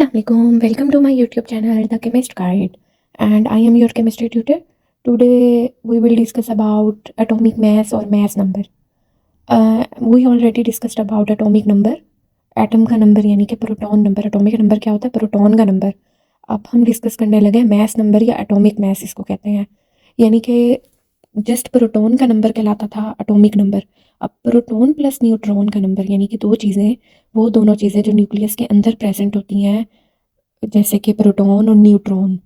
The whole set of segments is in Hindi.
Assalamualaikum. Welcome to my YouTube channel, The Chemist Guide, and I am your chemistry tutor. Today we will discuss about atomic mass or mass number. We already discussed about atomic number, atom का नंबर यानी कि प्रोटॉन नंबर. एटॉमिक नंबर क्या होता है? प्रोटॉन का नंबर. अब हम डिस्कस करने लगे मैस नंबर या एटॉमिक मैस इसको कहते हैं, यानी कि जस्ट प्रोटॉन का नंबर कहलाता था एटॉमिक नंबर. अब प्रोटॉन प्लस न्यूट्रॉन का नंबर यानी कि दो चीज़ें, वो दोनों चीज़ें जो न्यूक्लियस के अंदर प्रेजेंट होती हैं जैसे कि प्रोटॉन और न्यूट्रॉन,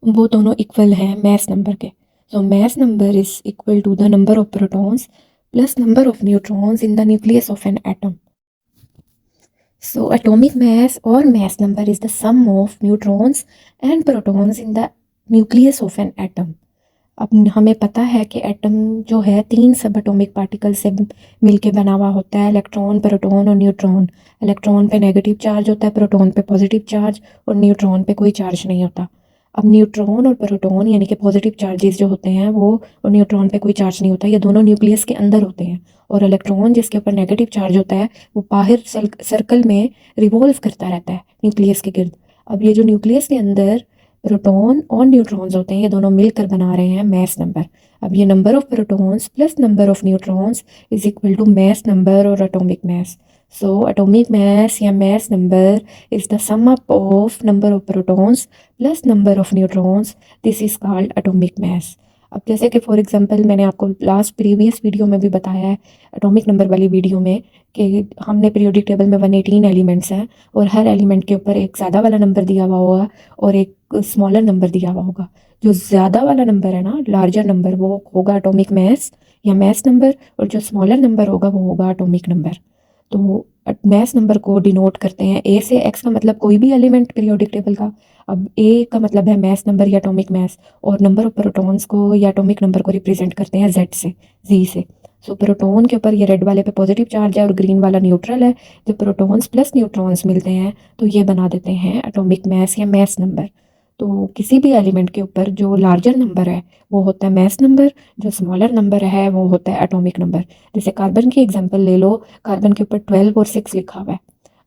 वो दोनों इक्वल हैं मैस नंबर के. So mass number is equal to the number of protons plus number of neutrons in the nucleus of an atom. So atomic mass or mass number is the sum of neutrons and protons in the nucleus of an atom. अब हमें पता है कि एटम जो है 3 सब एटॉमिक पार्टिकल से मिलके बना हुआ होता है, इलेक्ट्रॉन, प्रोटॉन और न्यूट्रॉन. इलेक्ट्रॉन पे नेगेटिव चार्ज होता है, प्रोटॉन पे पॉजिटिव चार्ज और न्यूट्रॉन पे कोई चार्ज नहीं होता. अब न्यूट्रॉन और प्रोटॉन यानी कि पॉजिटिव चार्जेस जो होते हैं वो, और न्यूट्रॉन पे कोई चार्ज नहीं होता, ये दोनों न्यूक्लियस के अंदर होते हैं. और इलेक्ट्रॉन जिसके ऊपर नेगेटिव चार्ज होता है वो बाहर सर्कल में रिवॉल्व करता रहता है न्यूक्लियस के गिर्द. अब ये जो न्यूक्लियस के अंदर प्रोटॉन और न्यूट्रॉन्स होते हैं, ये दोनों मिलकर बना रहे हैं मैस नंबर. अब ये number of protons plus number of neutrons is equal to mass number और atomic mass. So atomic mass या mass number is the sum up of number of protons plus number of neutrons. This is called atomic mass. अब जैसे कि फॉर एग्जांपल मैंने आपको लास्ट प्रीवियस वीडियो में भी बताया है, एटॉमिक नंबर वाली वीडियो में, कि हमने पीरियोडिक टेबल में 118 एलिमेंट्स हैं और हर एलिमेंट के ऊपर एक ज़्यादा वाला नंबर दिया हुआ होगा और एक स्मॉलर नंबर दिया हुआ होगा. जो ज़्यादा वाला नंबर है ना, लार्जर नंबर, वो होगा एटॉमिक मैस या मैस नंबर, और जो स्मॉलर नंबर होगा वो होगा एटॉमिक नंबर. तो मैस नंबर को डिनोट करते हैं ए से. एक्स का मतलब कोई भी एलिमेंट पीरियोडिक टेबल का. अब ए का मतलब है मैस नंबर या एटॉमिक मैस, और नंबर ऑफ प्रोटॉन्स को या एटॉमिक नंबर को रिप्रेजेंट करते हैं जेड से, जी से. सो प्रोटॉन के ऊपर ये रेड वाले पे पॉजिटिव चार्ज है और ग्रीन वाला न्यूट्रल है. जब प्रोटॉन्स प्लस न्यूट्रॉन्स मिलते हैं तो ये बना देते हैं एटॉमिक मैस या मैस नंबर. तो किसी भी एलिमेंट के ऊपर जो लार्जर नंबर है वो होता है मैस नंबर, जो स्मॉलर नंबर है वो होता है एटॉमिक नंबर. जैसे कार्बन की एग्जांपल ले लो, कार्बन के ऊपर 12 और 6 लिखा हुआ है.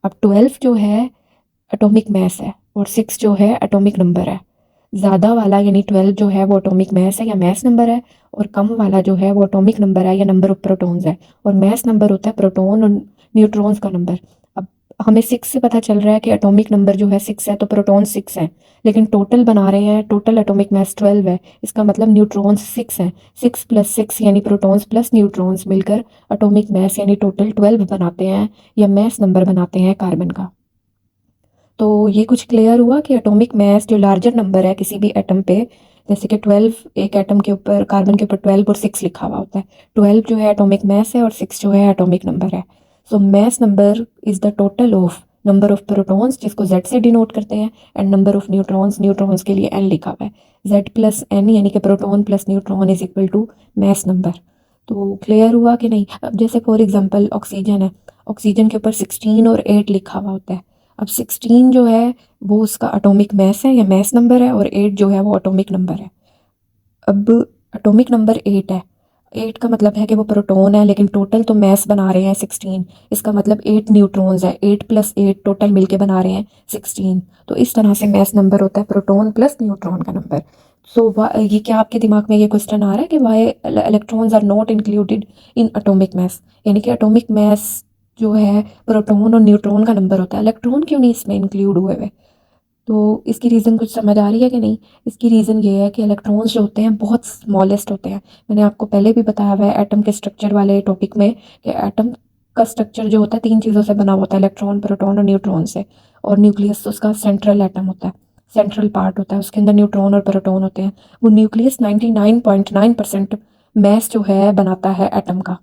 अब 12 जो है एटॉमिक मैस है और 6 जो है एटॉमिक नंबर है. ज़्यादा वाला यानी 12 जो है वो एटॉमिक मैस है या मैस नंबर है, और कम वाला जो है वो एटॉमिक नंबर है या नंबर ऑफ प्रोटॉन्स है. और मैस नंबर होता है प्रोटॉन और न्यूट्रॉन्स का नंबर. अब हमें 6 से पता चल रहा है कि एटॉमिक नंबर जो है 6 है, तो प्रोटॉन 6 हैं, लेकिन टोटल बना रहे हैं, टोटल एटॉमिक मैस 12 है. इसका मतलब न्यूट्रॉन्स 6 हैं. 6 प्लस 6 यानी प्रोटॉन्स प्लस न्यूट्रॉन्स मिलकर एटॉमिक मैस यानी टोटल 12 बनाते हैं या मैस नंबर बनाते हैं कार्बन का. तो ये कुछ क्लियर हुआ कि एटॉमिक मैस जो लार्जर नंबर है किसी भी एटम पे, जैसे कि 12 एक एटम के ऊपर, कार्बन के ऊपर 12 और 6 लिखा हुआ होता है. 12 जो है एटॉमिक मैस है और 6 जो है एटॉमिक नंबर है. So mass number is the total of number of protons, जिसको जेड से डिनोट करते हैं, and number of neutrons, neutrons के लिए एन लिखा हुआ है. जेड प्लस एन यानी कि proton plus neutron is equal to mass number. तो क्लियर हुआ कि नहीं? अब जैसे फॉर एग्जाम्पल ऑक्सीजन है, ऑक्सीजन के ऊपर 16 और 8 लिखा हुआ होता है. अब 16 जो है वो उसका एटॉमिक मैस है या मैस नंबर है, और 8 जो है वो एटॉमिक नंबर है. अब एटॉमिक नंबर 8 है. 8 का मतलब है कि वो प्रोटॉन है, लेकिन टोटल तो मैस बना रहे हैं 16. इसका मतलब 8 न्यूट्रॉन्स है. 8 प्लस 8 टोटल मिलके बना रहे हैं 16. तो इस तरह से मैस नंबर होता है प्रोटॉन प्लस न्यूट्रॉन का नंबर. सो ये क्या आपके दिमाग में ये क्वेश्चन आ रहा है कि why electrons are not included in atomic mass, यानी कि एटॉमिक मैस जो है प्रोटॉन और न्यूट्रॉन का नंबर होता है, इलेक्ट्रॉन क्यों नहीं इसमें इंक्लूड हुए हुए? तो इसकी रीज़न कुछ समझ आ रही है कि नहीं? इसकी रीज़न ये है कि इलेक्ट्रॉन्स जो होते हैं बहुत स्मॉलेस्ट होते हैं. मैंने आपको पहले भी बताया हुआ है एटम के स्ट्रक्चर वाले टॉपिक में कि एटम का स्ट्रक्चर जो होता है 3 चीज़ों से बना हुआ होता है, इलेक्ट्रॉन, प्रोटॉन और न्यूट्रॉन से. और न्यूक्लियस उसका सेंट्रल एटम होता है, सेंट्रल पार्ट होता है, उसके अंदर न्यूट्रॉन और प्रोटॉन होते हैं. वो न्यूक्लियस 99.9% मैस जो है बनाता है एटम का.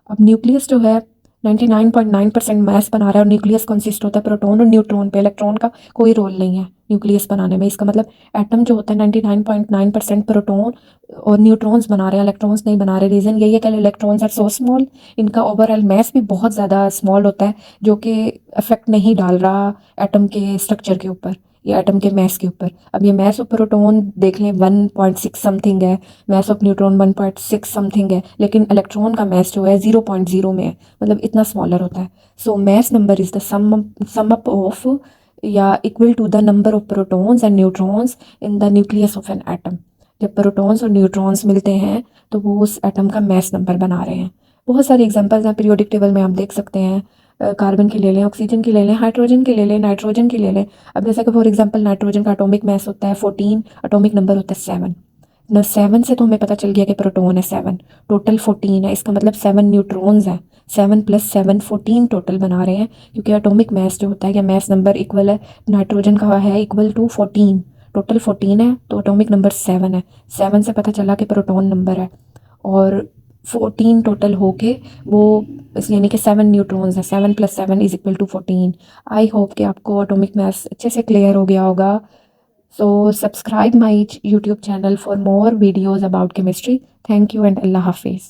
अब न्यूक्लियस जो है 99.9% मैस बना रहा है, और न्यूक्लियस कंसिस्ट होता है प्रोटॉन और न्यूट्रॉन पे. इलेक्ट्रॉन का कोई रोल नहीं है न्यूक्लियस बनाने में. इसका मतलब एटम जो होता है 99.9% प्रोटॉन और न्यूट्रॉन्स बना रहे हैं, इलेक्ट्रॉन्स नहीं बना रहे. रीज़न यही है कि इलेक्ट्रॉन्स आर सो स्मॉल, इनका ओवरऑल मैस भी बहुत ज़्यादा स्मॉल होता है, जो कि अफेक्ट नहीं डाल रहा एटम के स्ट्रक्चर के ऊपर या एटम के मैस के ऊपर. अब ये मैस ऑफ प्रोटॉन देख लें 1.6 समथिंग है, मैस ऑफ न्यूट्रॉन 1.6 समथिंग है, लेकिन इलेक्ट्रॉन का मैस जो है 0.0 में है, मतलब इतना स्मॉलर होता है. So mass number is the sum up of या equal to the number of protons and neutrons in the nucleus of an atom. जब प्रोटॉन्स और न्यूट्रॉन्स मिलते हैं तो वो उस एटम का मास नंबर बना रहे हैं। बहुत सारे एग्जांपल्स हैं पीरियोडिक टेबल में, आप देख सकते हैं। कार्बन की ले लें, ऑक्सीजन की ले लें, हाइड्रोजन की ले लें, नाइट्रोजन की ले लें। अब जैसे कि फॉर एग्जांपल नाइट्रोजन का एटॉमिक मास होता है 14, एटॉमिक नंबर होता है 7। न 7 से तो हमें पता चल गया कि प्रोटॉन है 7, टोटल 14 है, इसका मतलब 7 न्यूट्रॉन्स हैं। 7 + 7 14 टोटल बना रहे हैं, क्योंकि एटॉमिक मास जो होता है या मास नंबर इक्वल है नाइट्रोजन का है इक्वल टू 14। टोटल 14 है तो एटॉमिक नंबर 7 है। 7 से पता चला कि प्रोटॉन नंबर है, और 14 टोटल होके वो यानी कि 7 न्यूट्रॉन्स है। 7 + 7 = 14। आई होप कि आपको एटॉमिक मास अच्छे से क्लियर हो गया होगा। So subscribe my YouTube channel for more videos about chemistry. Thank you and Allah Hafiz.